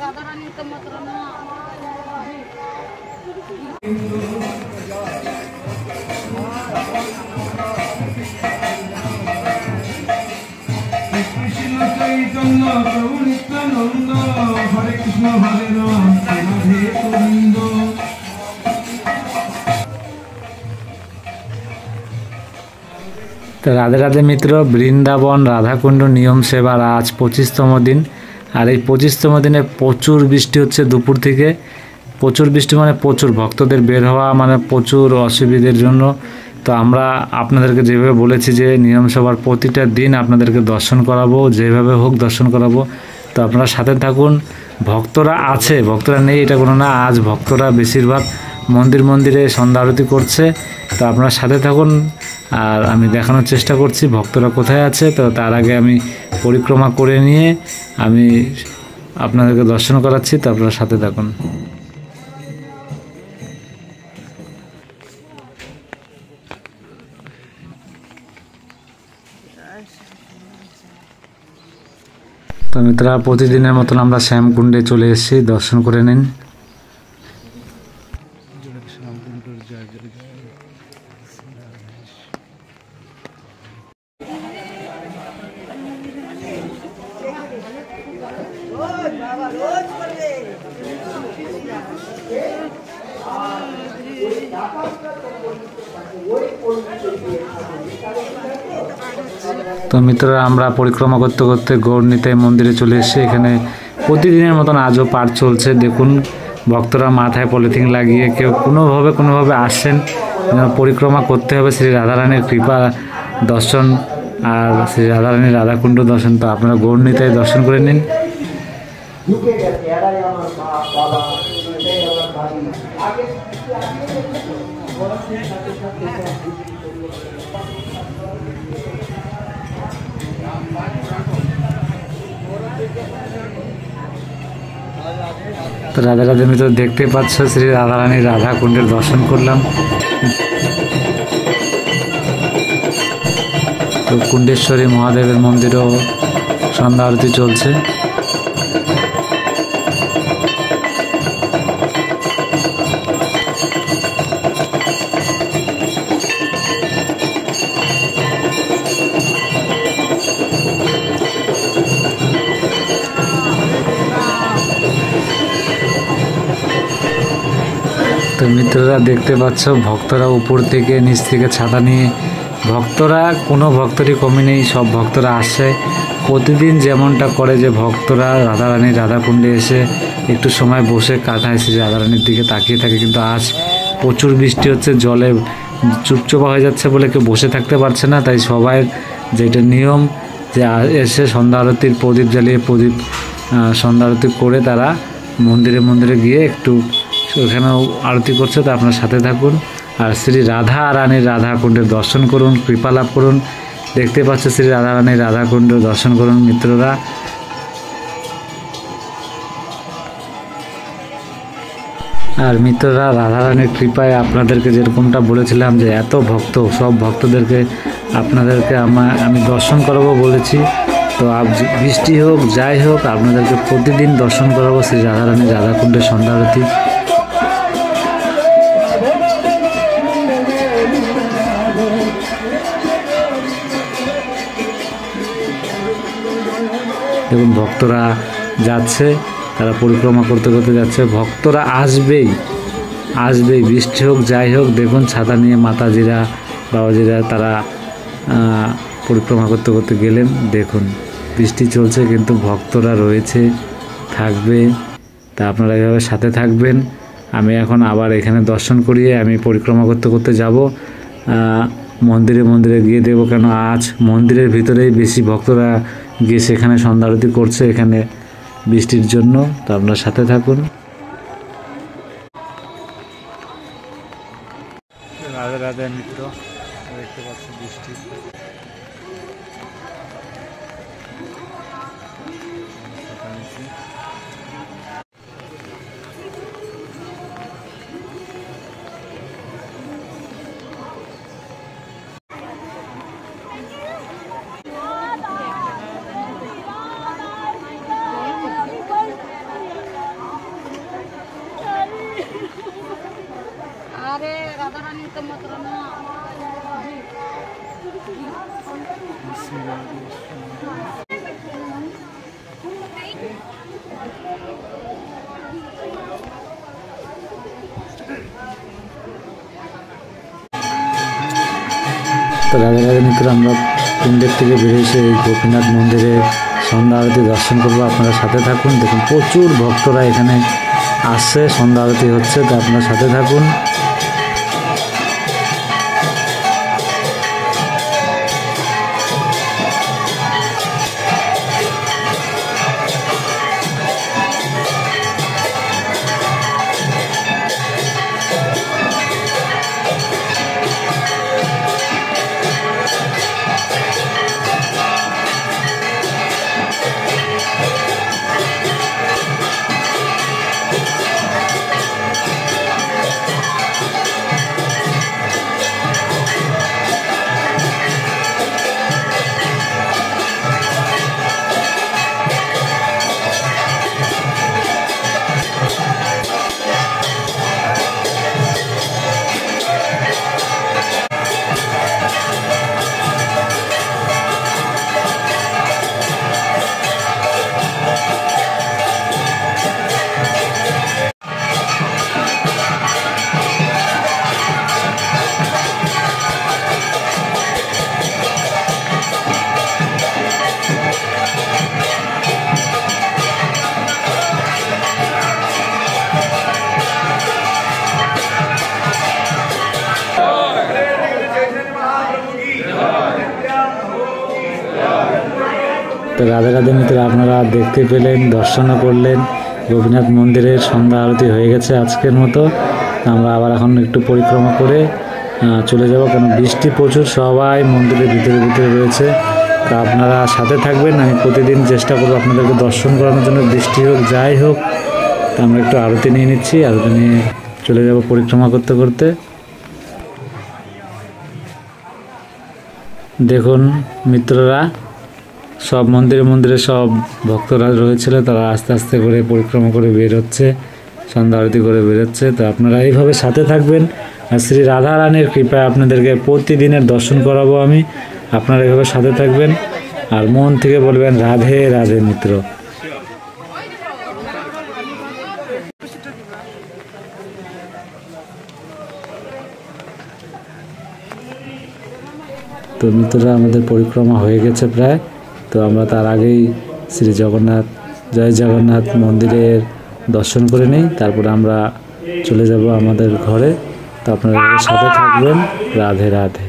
তো রাধে রাধে মিত্র, বৃন্দাবন রাধাকুণ্ড নিয়ম সেবার আজ 25তম দিন। আর এই 25তম দিনে প্রচুর বৃষ্টি হচ্ছে দুপুর থেকে। প্রচুর বৃষ্টি মানে প্রচুর, ভক্তদের বের হওয়া মানে প্রচুর অসুবিধার জন্য। তো আমরা আপনাদেরকে যেভাবে বলেছি যে নিয়ম সভার প্রতিটা দিন আপনাদেরকে দর্শন করাবো, যেভাবে হোক দর্শন করাবো। তো আপনারা সাথে থাকুন। ভক্তরা আছে, ভক্তরা নেই এটা কোনো না। আজ ভক্তরা বেশিরভাগ মন্দিরে সন্ধ্যা আরতি করছে। তো আপনারা সাথে থাকুন, আর আমি দেখানোর চেষ্টা করছি ভক্তরা কোথায় আছে। তো তার আগে আমি পরিক্রমা করে নিয়ে আমি আপনাদেরকে দর্শন করাচ্ছি। তো আপনারা সাথে থাকুন। তো মিত্রা, প্রতিদিনের মতন আমরা শ্যামকুণ্ডে চলে এসেছি, দর্শন করে নিন। তো মিত্ররা, আমরা পরিক্রমা করতে করতে গৌরনিতাই মন্দিরে চলে এসেছি। এখানে প্রতিদিনের মতন আজও পাঠ চলছে। দেখুন, ভক্তরা মাথায় পলিথিন লাগিয়ে কেউ কোনোভাবে আসছেন। পরিক্রমা করতে হবে শ্রী রাধারানীর কৃপা দর্শন আর শ্রী রাধারানীর রাধাকুণ্ড দর্শন। তো আপনারা গৌরনিতাই দর্শন করে নিন। তো রাধা রাধে মিত্র, দেখতে পাচ্ছ শ্রী রাধারানীর রাধাকুণ্ডের দর্শন করলাম। তো কুণ্ডেশ্বরী মহাদেবের মন্দিরও সন্ধ্যা আরতি চলছে। তো মিত্ররা, দেখতে পাচ্ছ ভক্তরা উপর থেকে নিচ থেকে ছাতা নিয়ে, ভক্তরা কোনো ভক্তরই কমই নেই, সব ভক্তরা আসছে। প্রতিদিন যেমনটা করে যে ভক্তরা রাধারানীর রাধাকুণ্ডে এসে একটু সময় বসে কাটায়, শ্রী রাধারানীর দিকে তাকিয়ে থাকে। কিন্তু আজ প্রচুর বৃষ্টি হচ্ছে, জলে চুপচোপা হয়ে যাচ্ছে বলে কেউ বসে থাকতে পারছে না। তাই সবাই যেটা নিয়ম যে এসে সন্ধ্যা আরতির প্রদীপ জ্বালিয়ে সন্ধ্যা আরতি করে তারা মন্দিরে গিয়ে একটু ওখানেও আরতি করছে। তো আপনার সাথে থাকুন আর শ্রী রাধা রানীর রাধাকুণ্ডের দর্শন করুন, কৃপা লাভ করুন। দেখতে পাচ্ছে শ্রী রাধা রানীর রাধাকুণ্ড দর্শন করুন মিত্ররা। আর মিত্ররা, রাধারানীর কৃপায় আপনাদেরকে যেরকমটা বলেছিলাম যে এত ভক্ত, সব ভক্তদেরকে আপনাদেরকে আমি দর্শন করাবো বলেছি। তো বৃষ্টি হোক যাই হোক আপনাদেরকে প্রতিদিন দর্শন করাবো শ্রী রাধারানীর রাধাকুণ্ডের সন্ধ্যা আরতি। দেখুন, ভক্তরা যাচ্ছে, তারা পরিক্রমা করতে করতে যাচ্ছে। ভক্তরা আসবেই, বৃষ্টি হোক যাই হোক। দেখুন, ছাতা নিয়ে মাতাজিরা বাবাজিরা তারা পরিক্রমা করতে করতে গেলেন। দেখুন, বৃষ্টি চলছে কিন্তু ভক্তরা রয়েছে, থাকবে। তা আপনারা এভাবে সাথে থাকবেন। আমি এখন আবার এখানে দর্শন করিয়ে আমি পরিক্রমা করতে করতে যাব মন্দিরে গিয়ে দেবো। কেন আজ মন্দিরের ভিতরেই বেশি ভক্তরা গিয়ে সেখানে সন্ধ্যা আরতি করছে এখানে বৃষ্টির জন্য। তো আপনার সাথে থাকুন। রাধে রাধে মিত্র, দেখতে পাচ্ছি বৃষ্টি। তো রাধে রাধে মিত্র, আমরা কুণ্ডের থেকে বেরিয়েছে এই গোপীনাথ মন্দিরে সন্ধ্যা আরতি দর্শন করবো। আপনারা সাথে থাকুন। দেখুন প্রচুর ভক্তরা এখানে আসছে, সন্ধ্যা আরতি হচ্ছে, তো আপনারা সাথে থাকুন। তো রাধে রাধে মিত্র, আপনারা দেখতে পেলেন, দর্শনও করলেন। গোপীনাথ মন্দিরের সন্ধ্যা আরতি হয়ে গেছে আজকের মতো। আমরা আবার এখন একটু পরিক্রমা করে চলে যাব, কারণ বৃষ্টি প্রচুর, সবাই মন্দিরের ভিতরে ভিতরে রয়েছে। তো আপনারা সাথে থাকবেন। আমি প্রতিদিন চেষ্টা করবো আপনাদেরকে দর্শন করানোর জন্য, বৃষ্টি হোক যাই হোক। তো আমরা একটু আরতি নিয়ে নিচ্ছি, আরতি নিয়ে চলে যাব পরিক্রমা করতে করতে। দেখুন মিত্ররা, সব মন্দিরে মন্দিরে সব ভক্তরা রয়েছিল, তারা আস্তে আস্তে করে পরিক্রমা করে বের হচ্ছে, সন্ধ্যা আরতি করে বেরোচ্ছে। তো আপনারা এইভাবে সাথে থাকবেন, আর শ্রী রাধা রানীর কৃপায় আপনাদেরকে প্রতিদিনের দর্শন করাবো আমি। আপনারা এইভাবে সাথে থাকবেন আর মন থেকে বলবেন রাধে রাধে মিত্র। তো মিত্ররা, আমাদের পরিক্রমা হয়ে গেছে প্রায়। তো আমরা তার আগেই শ্রী জগন্নাথ, জয় জগন্নাথ মন্দিরের দর্শন করে নিই, তারপরে আমরা চলে যাব আমাদের ঘরে। তো আপনারা সাথে থাকবেন। রাধে রাধে।